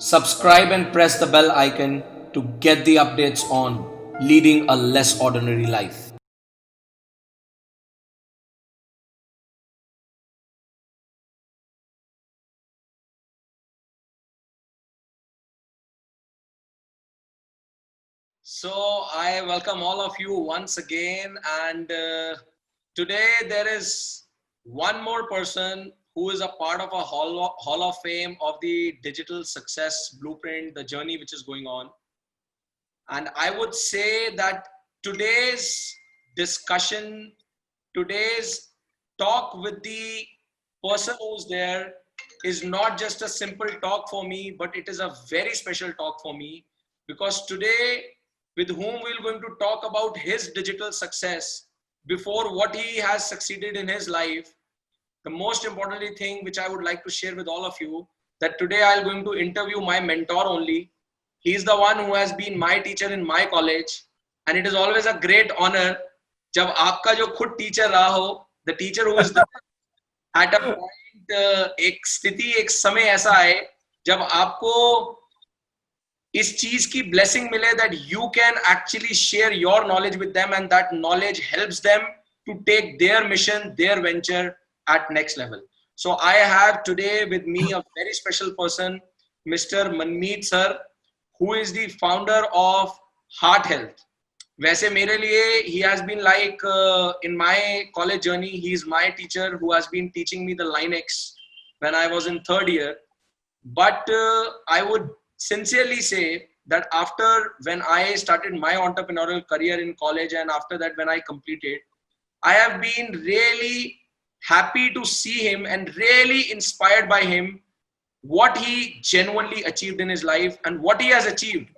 Subscribe and press the bell icon to get the updates on leading a less ordinary life. So, I welcome all of you once again, and today there is one more person who is a part of a hall of fame of the digital success blueprint, the journey which is going on. And I would say that today's discussion, today's talk with the person who's there is not just a simple talk for me, but it is a very special talk for me, because today, with whom we're going to talk about his digital success before what he has succeeded in his life, the most importantly thing which I would like to share with all of you, that today I'm going to interview my mentor only. He's the one who has been my teacher in my college, and it is always a great honor जब आपका जो खुद teacher रहा हो, the teacher who is at a point, एक स्थिति एक समय ऐसा आए जब आपको इस चीज की blessing मिले that you can actually share your knowledge with them, and that knowledge helps them to take their mission, their venture at next level. So I have today with me a very special person, Mr. Manmeet sir, who is the founder of Heart Health. वैसे मेरे लिए he has been like in my college journey, he is my teacher who has been teaching me the Linux when I was in third year. But I would sincerely say that after when I started my entrepreneurial career in college, and after that when I completed, I have been really happy to see him and really inspired by him, what he genuinely achieved in his life and what he has achieved.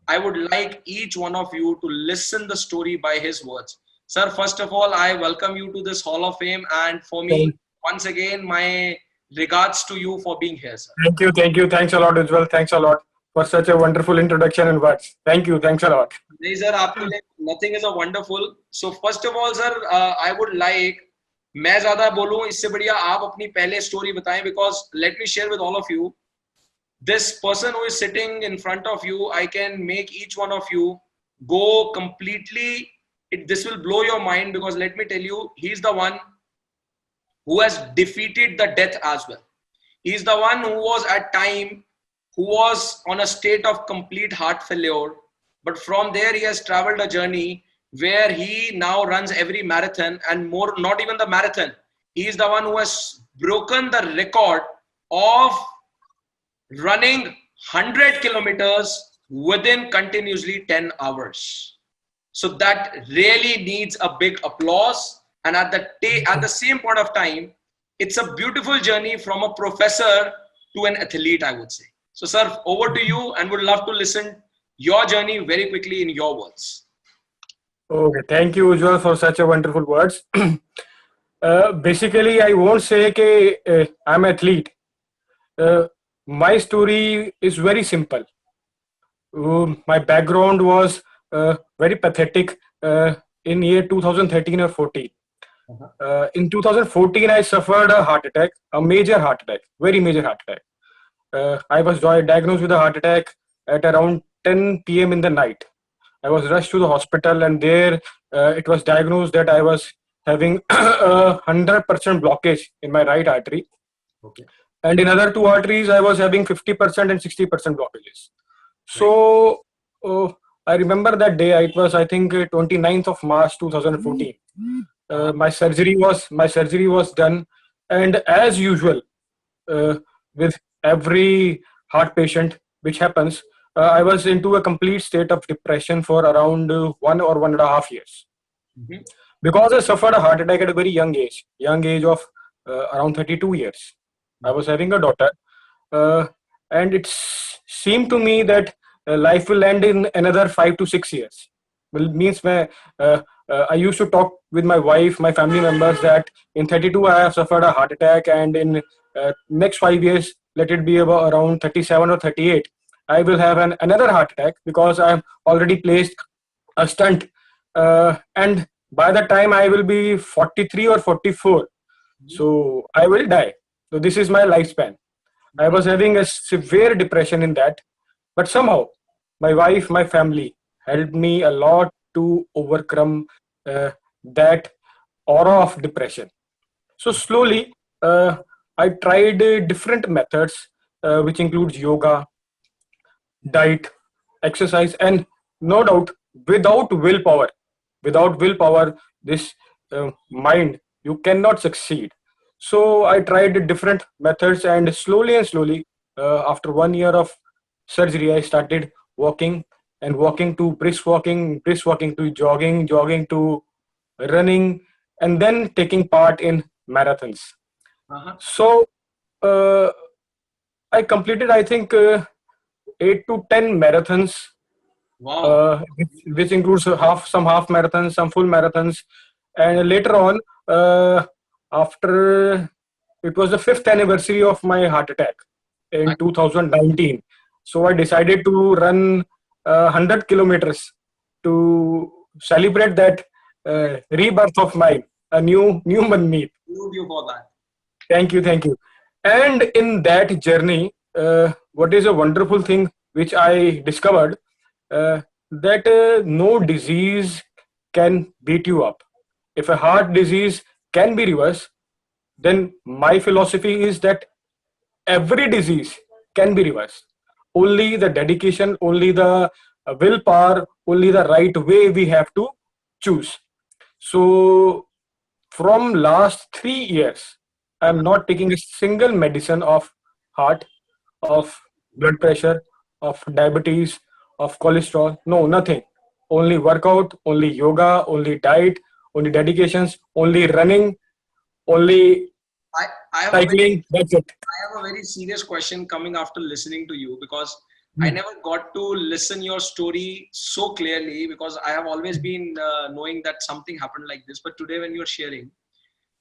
I would like each one of you to listen the story by his words. Sir, first of all, I welcome you to this Hall of Fame, and for me, once again, my regards to you for being here, sir. Thank you. Thanks a lot, Ujjwal. Thanks a lot for such a wonderful introduction and words. Thank you. Thanks a lot. नहीं sir, आपके लिए nothing is a wonderful. So first of all, sir, I would like, मैं ज़्यादा बोलूँ इससे बढ़िया आप अपनी पहले story बताएं, because let me share with all of you. This person who is sitting in front of you, I can make each one of you go completely. This will blow your mind, because let me tell you, he's the one who has defeated the death as well. He's the one who was at time, who was on a state of complete heart failure. But from there, he has traveled a journey where he now runs every marathon, and more, not even the marathon. He is the one who has broken the record of running 100 kilometers within continuously 10 hours. So that really needs a big applause. And at the same point of time, it's a beautiful journey from a professor to an athlete, I would say. So sir, over to you, and would love to listen your journey very quickly in your words. Okay. Thank you, Ujjwal, for such a wonderful words. Basically, I won't say that I'm an athlete. My story is very simple. My background was very pathetic in year 2013 or 14. In 2014, I suffered a heart attack, a major heart attack, very major heart attack. I was diagnosed with a heart attack at around 10 p.m. in the night. I was rushed to the hospital, and there it was diagnosed that I was having 100% blockage in my right artery. Okay. And in other two arteries, I was having 50% and 60% blockages. So I remember that day. It was, I think, 29th of March 2014. My surgery was done, and as usual, with every heart patient which happens, I was into a complete state of depression for around 1.5 years. Mm-hmm. Because I suffered a heart attack at a very young age of around 32 years. I was having a daughter, and it seemed to me that life will end in another 5 to 6 years. Well, it means I used to talk with my wife, my family members, that in 32 I have suffered a heart attack, and in next 5 years, let it be about around 37 or 38, I will have another heart attack, because I have already placed a stunt, and by the time I will be 43 or 44, so I will die. So this is my lifespan. I was having a severe depression in that, but somehow my wife, my family helped me a lot to overcome that aura of depression. So slowly, I tried different methods, which includes yoga, diet, exercise, and no doubt, without willpower, without willpower, this mind, you cannot succeed. So I tried different methods, and slowly, after 1 year of surgery, I started walking and walking to brisk walking to jogging, jogging to running, and then taking part in marathons. Uh-huh. So uh, I completed, I think, 8 to 10 marathons, Wow. which includes some half marathons, some full marathons, and later on, after it was the fifth anniversary of my heart attack in I, 2019, so I decided to run 100 kilometers to celebrate that rebirth of mine, a new Manmeet. salute you for that. Thank you, thank you. And in that journey, what is a wonderful thing which I discovered, that no disease can beat you up. If a heart disease can be reversed, then my philosophy is that every disease can be reversed. Only the dedication, only the willpower, only the right way we have to choose. So from last 3 years, I'm Uh-huh. not taking a single medicine of heart, of blood pressure, of diabetes, of cholesterol. No, nothing. Only workout, only yoga, only diet, only dedications, only running, only I, I have a very cycling. That's it. I have a very serious question coming after listening to you, because I Hmm. never got to listen your story so clearly, because I have always been knowing that something happened like this. But today, when you're sharing,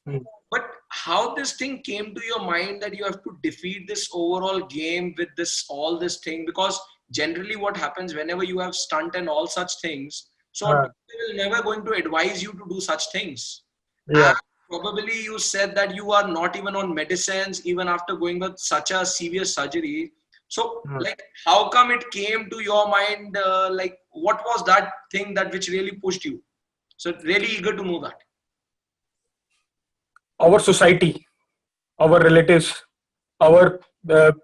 Hmm. but how this thing came to your mind that you have to defeat this overall game with this all this thing, because generally what happens whenever you have stunt and all such things, so a Uh, doctor will never going to advise you to do such things. yeah. And probably you said that you are not even on medicines even after going with such a severe surgery. So Hmm. like how come it came to your mind, like what was that thing that which really pushed you? So really eager to know that. Our society, our relatives, our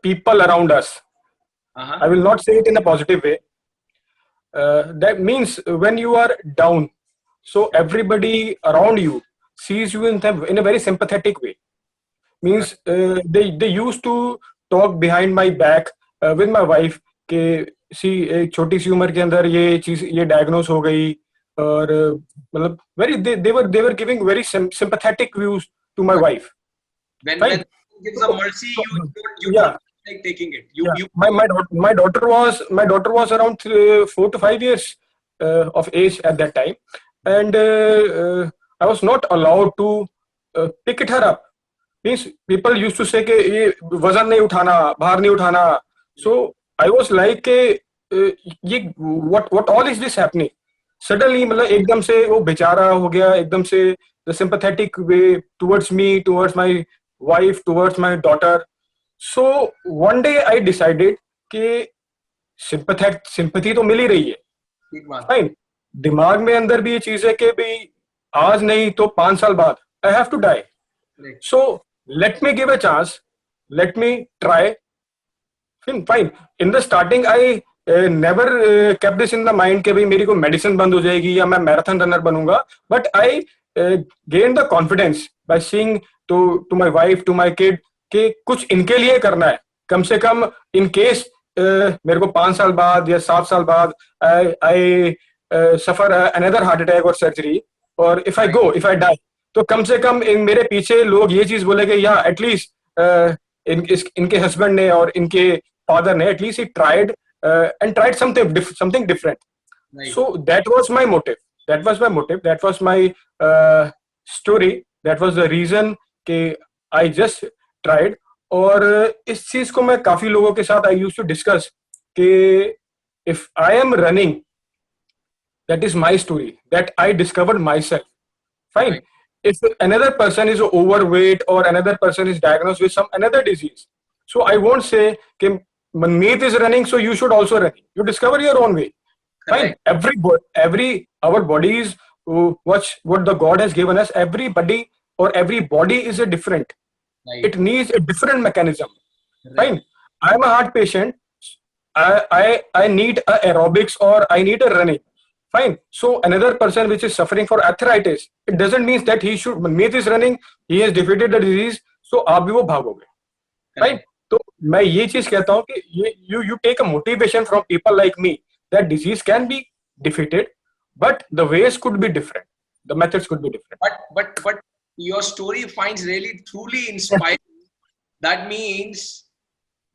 people around us. Uh-huh. I will not say it in a positive way. That means when you are down, so everybody around you sees you in a very sympathetic way. Right. Means they used to talk behind my back with my wife कि सी एक छोटी सी उम्र के अंदर ये diagnose हो गई और मतलब very they were giving very sympathetic views to my Right. wife, When right? gives a So, mercy, so you don't yeah, like taking it. yeah. You My daughter was around 4 to 5 years of age at that time, and I was not allowed to pick it her up. Means people used to say कि ये वजन नहीं उठाना, भार नहीं उठाना. So I was like कि ये what all is this happening? Suddenly मतलब एकदम से वो बेचारा हो गया, एकदम से the sympathetic way towards me, towards my wife, towards my daughter. So one day I decided कि sympathy तो मिल ही रही है, ठीक बात है. fine. दिमाग में अंदर भी ये चीज है कि भाई आज नहीं तो 5 साल बाद I have to die. Correct. So let me give a chance. Let me try. Fine. In the starting, I never kept this in the mind कि भाई मेरी को मेडिसिन बंद हो जाएगी या मैं मैराथन रनर बनूंगा. But I gained the confidence by seeing to my wife, to my kid कि कुछ इनके लिए करना है. कम से कम in case मेरे को 5 साल बाद या 7 साल बाद I suffer another heart attack or surgery, or if I Right. go, if I die, तो कम से कम इन मेरे पीछे लोग ये चीज बोले कि या एटलीस्ट इनके हस्बैंड ने और इनके फादर ने at least he tried and tried something different. Right. So that was my motive. That was my story. That was the reason कि I just tried. और इस चीज को मैं काफी लोगों के साथ I used to discuss कि if I am running, that is my story, that I discovered myself. Fine. Right. If another person is overweight or another person is diagnosed with some another disease, So I won't say कि Manmeet is running, so you should also run. You discover your own way. Fine. Correct. Every our bodies, what the God has given us. Everybody or every body is a different. Right. It needs a different mechanism. Right. Fine. I'm a heart patient. I need a aerobics or I need a running. Fine. So another person which is suffering for arthritis, it doesn't mean that he should. Manmeet is running. He has defeated the disease. So आप भी वो भागोगे. Right. तो मैं ये चीज कहता हूँ कि ये you take a motivation from people like me that disease can be defeated, but the ways could be different. The methods could be different. But your story finds really truly inspiring. That means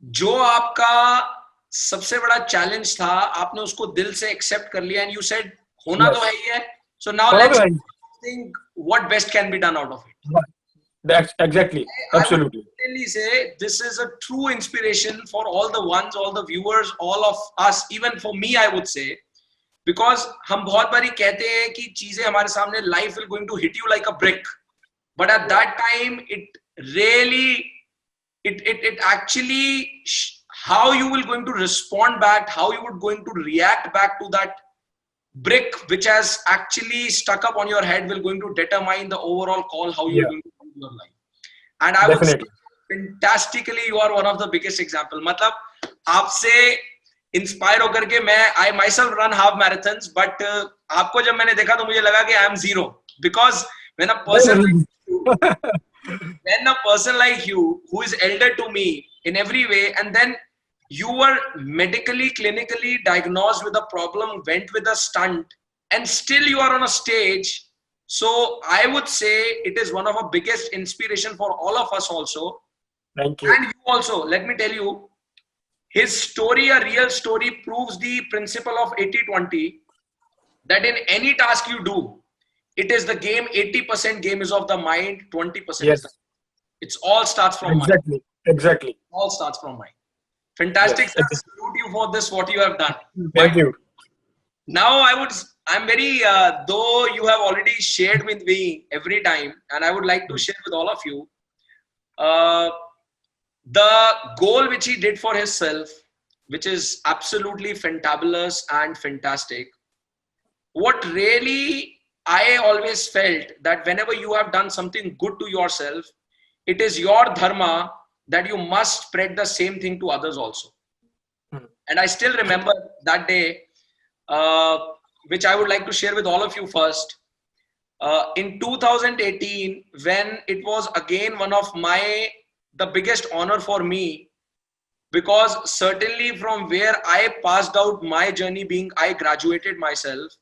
जो आपका सबसे बड़ा challenge था आपने उसको दिल से accept कर लिया and you said होना तो है ही है. So now let's think what best can be done out of it. That's exactly. Absolutely. I would really say this is a true inspiration for all the ones, all the viewers, all of us, even for me, I would say, because हम बहुत बारी कहते हैं कि चीजें हमारे सामने life will going to hit you like a brick, but at that time it really, it actually how you will going to respond back, how you would going to react back to that brick which has actually stuck up on your head will going to determine the overall call how you are going to live your life. And I would say fantastically you are one of the biggest example. मतलब आपसे inspire होकर के मैं I myself run half marathons, but आपको जब मैंने देखा तो मुझे लगा कि I am zero, because when a person like you who is elder to me in every way, and then you were medically, clinically diagnosed with a problem, went with a stunt, and still you are on a stage. So I would say it is one of the biggest inspiration for all of us also. Thank you. And you also, let me tell you, his story, a real story, proves the principle of 80-20, that in any task you do, it is the game, 80% game is of the mind, 20% yes. It's all starts from exactly. mind. Exactly. All starts from mind. Fantastic, yes. sir. Salute you for this, what you have done. Thank you. Now I'm very, though you have already shared with me every time, and I would like to share with all of you, the goal which he did for himself, which is absolutely fantabulous and fantastic. What really I always felt that whenever you have done something good to yourself, it is your dharma that you must spread the same thing to others also. And I still remember that day, which I would like to share with all of you first. In 2018, when it was again one of the biggest honor for me, because certainly from where I passed out my journey being, I graduated myself,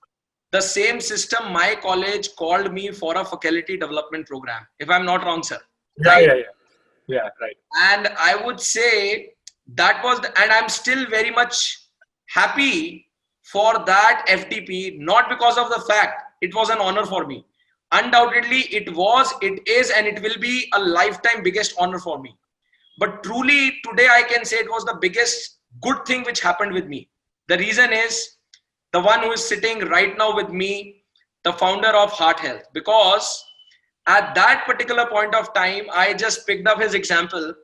the same system, my college called me for a faculty development program, if I'm not wrong, sir. Yeah, right. And I would say that was, and I'm still very much happy for that FDP, not because of the fact it was an honor for me. Undoubtedly, it was, it is, and it will be a lifetime biggest honor for me. But truly, today I can say it was the biggest good thing which happened with me. The reason is the one who is sitting right now with me, the founder of Heart Health, because at that particular point of time, I just picked up his example,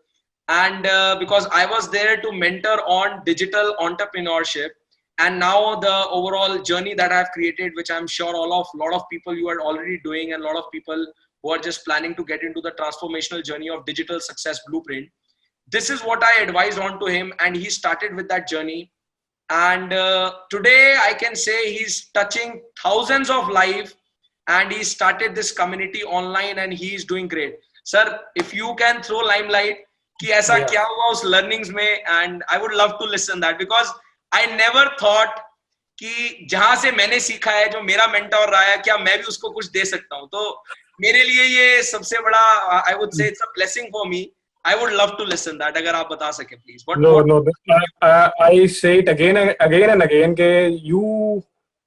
and because I was there to mentor on digital entrepreneurship, and now the overall journey that I've created, which I'm sure a lot of people you are already doing, and a lot of people who are just planning to get into the transformational journey of digital success blueprint. This is what I advised on to him, and he started with that journey. And today I can say he's touching thousands of lives, and he started this community online, and he is doing great. Sir, if you can throw limelight कि ऐसा क्या हुआ उस learnings में, and I would love to listen that, because I never thought कि जहां से मैंने सीखा है, जो मेरा mentor रहा है, क्या मैं भी उसको कुछ दे सकता हूं. तो मेरे लिए ये सबसे बड़ा, I would say it's a blessing for me. I would love to listen that. अगर आप बता सके please. No. I say it again and again कि you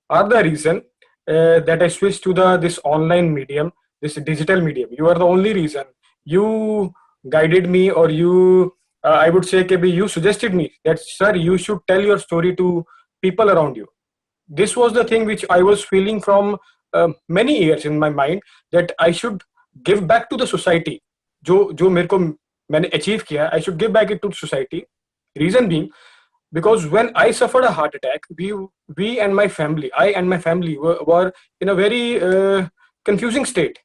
are the reason that I switched to this online medium, this digital medium. You are the only reason. You guided me, or you, I would say कि you suggested me that sir, you should tell your story to people around you. This was the thing which I was feeling from many years in my mind, that I should give back to the society. जो मेरे को मैंने achieve किया, I should give back it to society. Reason being, because when I suffered a heart attack, we and my family, I and my family were in a very confusing state.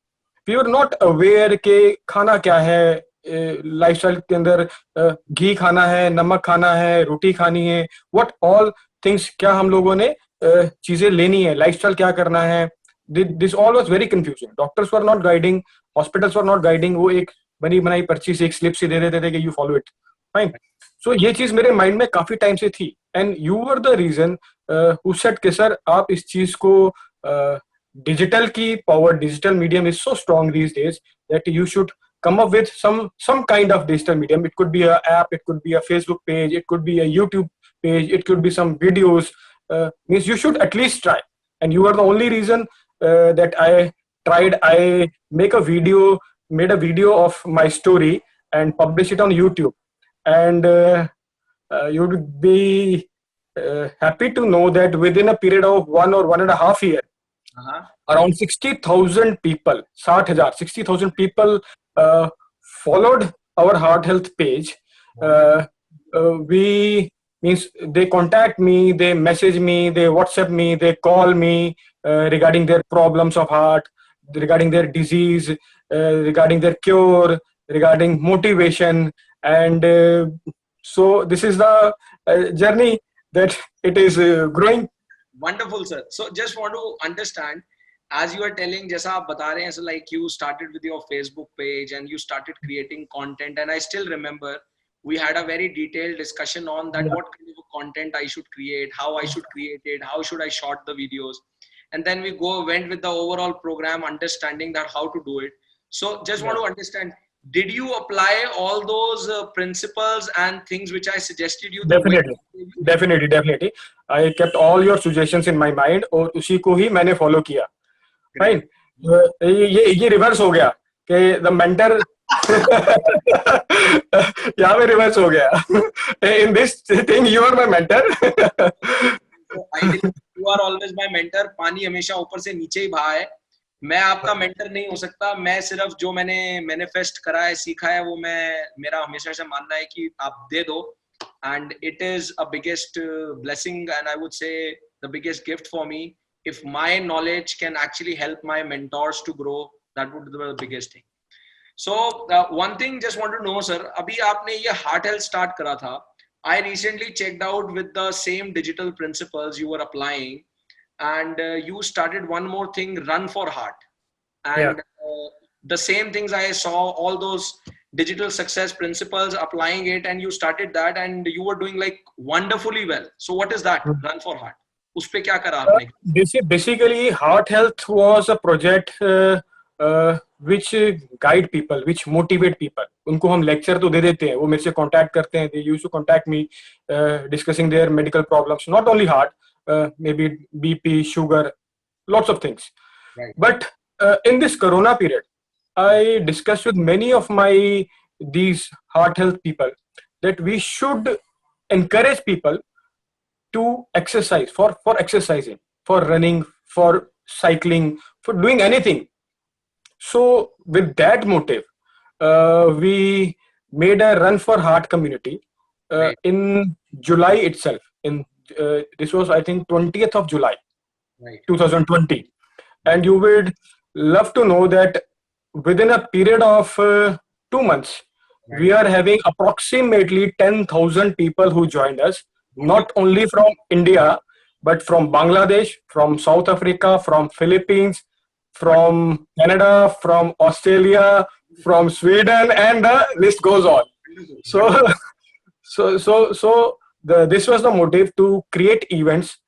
We were not aware कि खाना क्या है, lifestyle के अंदर घी खाना है, नमक खाना है, रोटी खानी है, what all things, क्या हम लोगों ने चीजें लेनी है, लाइफस्टाइल क्या करना है. This all was very confusing. Doctors were not guiding, hospitals were not guiding. वो एक बनी बनाई पर्ची से एक स्लिप सी दे देते थे कि you follow it. Fine. So ये चीज मेरे माइंड में काफी टाइम से थी, and you were the reason who said कि सर आप इस चीज को डिजिटल की power, digital medium is so strong these days that you should come up with some kind of digital medium. It could be a app, it could be a Facebook page, it could be a YouTube page, it could be some videos. Means you should at least try, and you are the only reason that I tried. I made a video of my story and published it on YouTube, and you would be happy to know that within a period of 1.5 year, around 60,000 people, 60,000 people followed our heart health page. We means they contact me, they message me, they WhatsApp me, they call me regarding their problems of heart, regarding their disease, regarding their cure, regarding motivation, and so this is the journey that it is growing. Wonderful, sir. So just want to understand, as you are telling, जैसा आप बता रहे हैं, so like you started with your Facebook page and you started creating content, and I still remember we had a very detailed discussion on that, what kind of content I should create, how I should create it, how should I short the videos, and then we went with the overall program, understanding that how to do it. So just want to understand, did you apply all those principles and things which I suggested you? Definitely. I kept all your suggestions in my mind और उसी को ही मैंने follow किया. Fine. ये reverse हो गया कि the mentor यहाँ पे रिवर्स हो गया. In this thing you are my mentor. So ideally, you are always my mentor. पानी हमेशा ऊपर से नीचे ही बहा है. मैं आपका मेंटर नहीं हो सकता. मैं सिर्फ जो मैंने मैनिफेस्ट करा है, सीखा है, वो मेरा हमेशा से मानना है कि आप दे दो. And it is a biggest blessing, and I would say the biggest gift for me. If my knowledge can actually help my mentors to grow, that would be the biggest thing. So one thing just want to know, sir, अभी आपने ये heart health start करा था. I recently checked out with the same digital principles you were applying, and you started one more thing, Run for Heart, and the same things I saw, all those digital success principles, applying it, and you started that, and you were doing like wonderfully well. So what is that, Run for Heart? उस पे क्या करा आपने? Basically, Heart Health was a project which guide people, which motivate people. उनको हम lecture तो दे देते हैं, वो मेरे से contact करते हैं. They used to contact me, discussing their medical problems, not only heart, maybe BP, sugar, lots of things. Right. But in this Corona period, I discussed with many of these heart health people that we should encourage people to exercise, for exercising, for running, for cycling, for doing anything. So with that motive, we made a Run for Heart community Right. in July itself. This was, I think, 20th of July, Right. 2020. And you would love to know that within a period of 2 months, Right. we are having approximately 10,000 people who joined us, not only from India, but from Bangladesh, from South Africa, from Philippines, from Canada, from Australia, from Sweden, and the list goes on. So this was the motive to create events,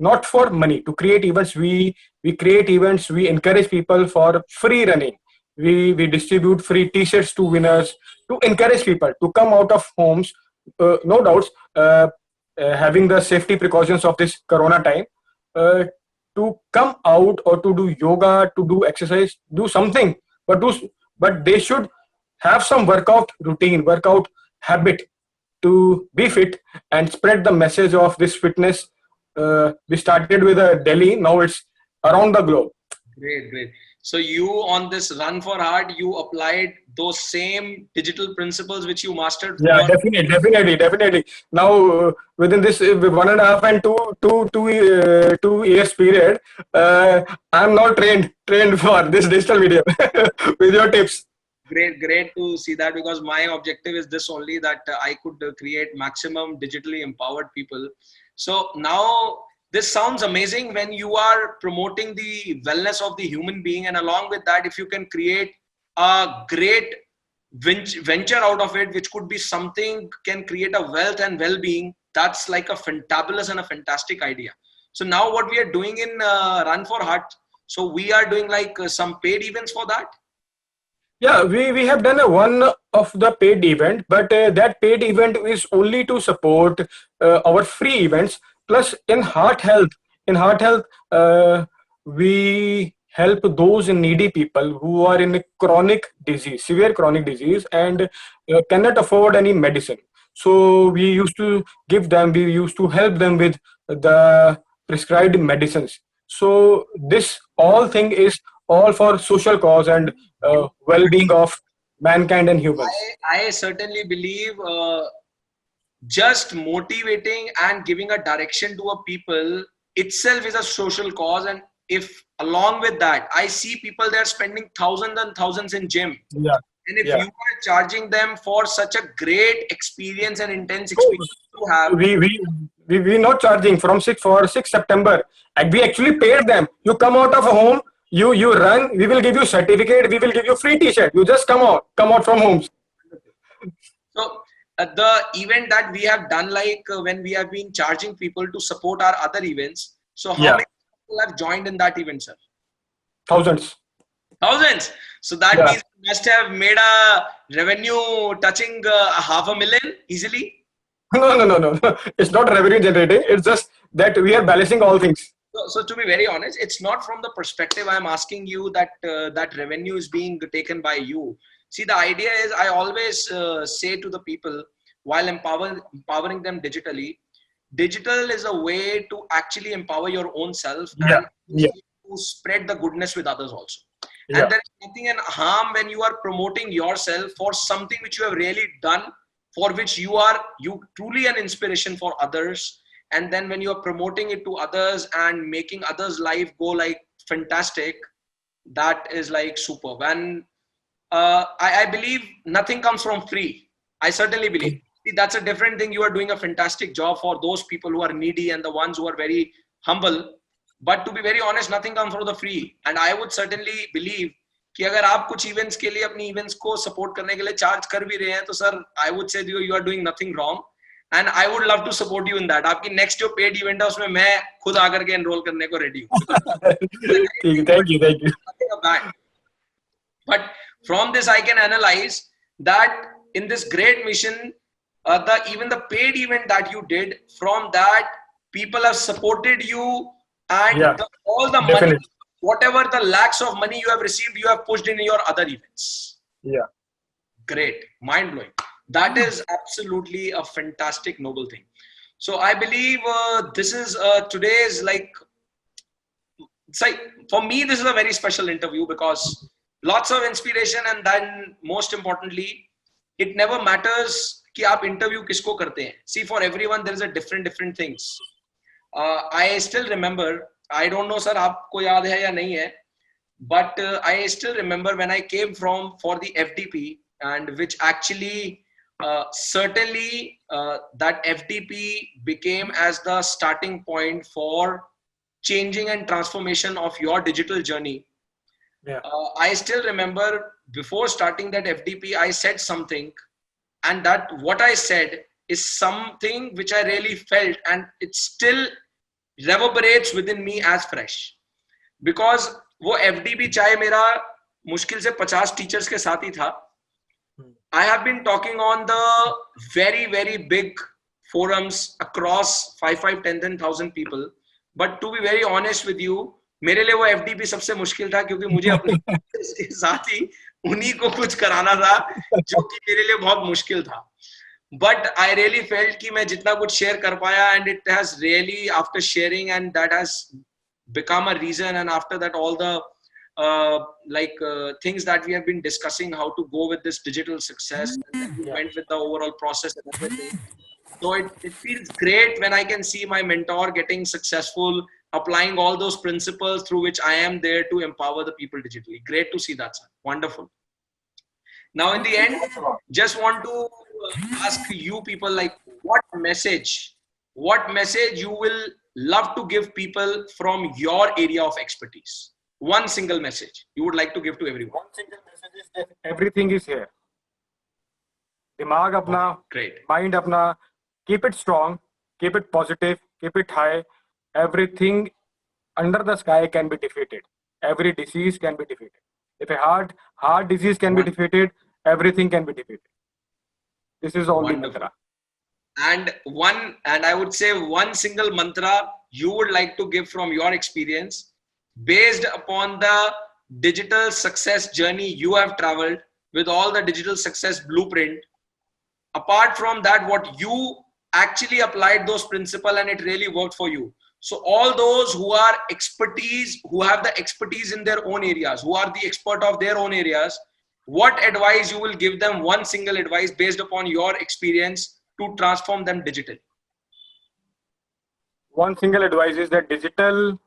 not for money. To create events, we create events. We encourage people for free running. We distribute free T-shirts to winners to encourage people to come out of homes. No doubts, having the safety precautions of this Corona time, to come out or to do yoga, to do exercise, do something, but they should have some workout routine, workout habit to be fit and spread the message of this fitness. We started with Delhi, now it's around the globe. Great. So you, on this Run for Heart, you applied those same digital principles which you mastered through Yeah, your. definitely. Now, within this 1.5 and 2 years period, I'm now trained for this digital medium with your tips. Great to see that, because my objective is this only, that I could create maximum digitally empowered people. So now this sounds amazing when you are promoting the wellness of the human being, and along with that, if you can create a great venture out of it, which could be something, can create a wealth and well-being, that's like a fantabulous and a fantastic idea. So now what we are doing in Run for Heart, so we are doing like some paid events for that. Yeah, we have done a one of the paid event, but that paid event is only to support our free events. Plus, in heart health, we help those needy people who are in a chronic disease, severe chronic disease, and cannot afford any medicine. So we used to help them with the prescribed medicines. So this all thing is all for social cause and well-being of mankind and humans. I certainly believe just motivating and giving a direction to a people itself is a social cause. And if along with that, I see people, they're spending thousands and thousands in gym. Yeah, And if yeah. you are charging them for such a great experience and intense experience to have, We not charging from 6 September. And we actually paid them. You come out of a home, you run. We will give you certificate. We will give you free T-shirt. You just come out from homes. so the event that we have done, like when we have been charging people to support our other events, so how Yeah, many people have joined in that event, sir? thousands. Thousands. So that Yeah. means you must have made a revenue touching 500,000 easily. No. It's not revenue generating. It's just that we are balancing all things. So to be very honest, it's not from the perspective I'm asking you that that revenue is being taken by you. See, the idea is, I always say to the people while empowering them digitally, digital is a way to actually empower your own self Yeah, and yeah, to spread the goodness with others also. yeah, And there is nothing in harm when you are promoting yourself for something which you have really done, for which you truly an inspiration for others. And then when you are promoting it to others and making others life go like fantastic, that is like superb. And I believe nothing comes from free. I certainly believe. See, that's a different thing. You are doing a fantastic job for those people who are needy and the ones who are very humble. But to be very honest, nothing comes for the free. And I would certainly believe कि अगर आप कुछ events के लिए अपनी events को support करने के लिए चार्ज कर भी रहे हैं, तो sir I would say you are doing nothing wrong, and I would love to support you in that. आपकी नेक्स्ट जो पेड इवेंट है उसमें मैं खुद आकर के एनरोल करने को रेडी हूँ. Thank you. But from this, I can analyze that in this great mission, even the paid event that you did, from that, people have supported you, and Yeah, all the money, definitely. whatever the lakhs of money you have received, you have pushed in your other events. Yeah. Great, mind blowing. That is absolutely a fantastic, noble thing. So I believe this is today's like, it's like, for me, this is a very special interview because lots of inspiration, and then most importantly, it never matters कि आप interview किसको करते हैं. See, for everyone there is a different things. I still remember, I don't know sir आपको याद है या नहीं है, but I still remember when I came for the FDP, and which actually certainly that FDP became as the starting point for changing and transformation of your digital journey. Yeah. I still remember before starting that FDP, I said something, and that what I said is something which I really felt, and it still reverberates within me as fresh. Because वो FDP चाहे मेरा मुश्किल से 50 teachers के साथ ही था. I have been talking on the very big forums across 10,000 people. But to be very honest with you, मेरे लिए वो FDP सबसे मुश्किल था, क्योंकि मुझे अपने के साथ ही उन्हीं को कुछ कराना था, जो कि मेरे लिए बहुत मुश्किल था. But I really felt कि मैं जितना कुछ share कर पाया, and it has really, after sharing, and that has become a reason, and after that all the things that we have been discussing, how to go with this digital success, and then we went with the overall process and everything. So it feels great when I can see my mentor getting successful, applying all those principles through which I am there to empower the people digitally. Great to see that, sir. Wonderful. Now, in the end, just want to ask you people, like, what message you will love to give people from your area of expertise? One single message you would like to give to everyone. One single message is that everything is here. Dimag apna, Great. mind apna, keep it strong, keep it positive, keep it high. Everything under the sky can be defeated. Every disease can be defeated. If a heart disease can be defeated, everything can be defeated. This is all the mantra. And I would say one single mantra you would like to give from your experience based upon the digital success journey you have traveled with all the digital success blueprint. Apart from that, what you actually applied those principles and it really worked for you. So all those who have the expertise in their own areas, who are the expert of their own areas, what advice you will give them, one single advice based upon your experience to transform them digitally? One single advice is that digital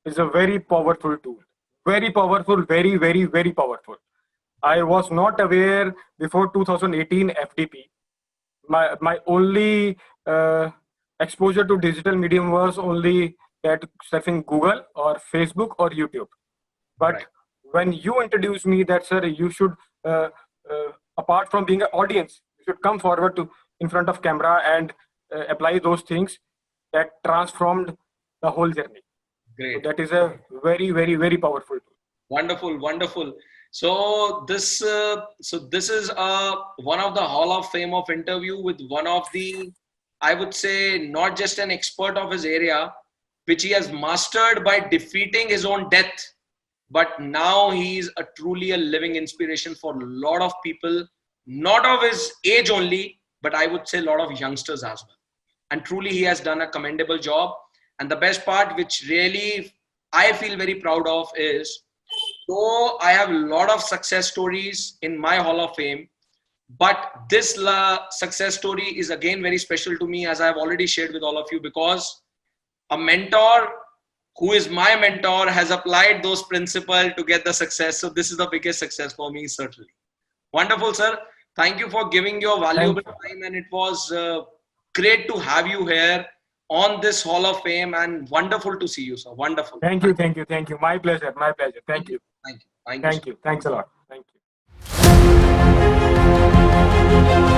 is a very powerful tool. Very powerful, very, very, very powerful. I was not aware before 2018 FDP. My only exposure to digital medium was only that surfing Google or Facebook or YouTube. But when you introduced me that, sir, you should, apart from being an audience, you should come forward to in front of camera and apply those things, that transformed the whole journey. Great. So that is a very, very, very powerful tool. Wonderful, wonderful. So this is one of the Hall of Fame of interview with one of the, I would say, not just an expert of his area, which he has mastered by defeating his own death, but now he is truly a living inspiration for a lot of people, not of his age only, but I would say a lot of youngsters as well. And truly he has done a commendable job. And the best part, which really I feel very proud of, is though I have a lot of success stories in my Hall of Fame, but this success story is again very special to me, as I have already shared with all of you, because a mentor who is my mentor has applied those principles to get the success. So this is the biggest success for me, certainly. Wonderful, sir. Thank you for giving your valuable time, and it was great to have you here on this Hall of Fame, and wonderful to see you, sir. Wonderful. Thank you, thank you, thank you. My pleasure, my pleasure. Thank you. Thank you. Thank you. Thank you. Thanks a lot. Thank you.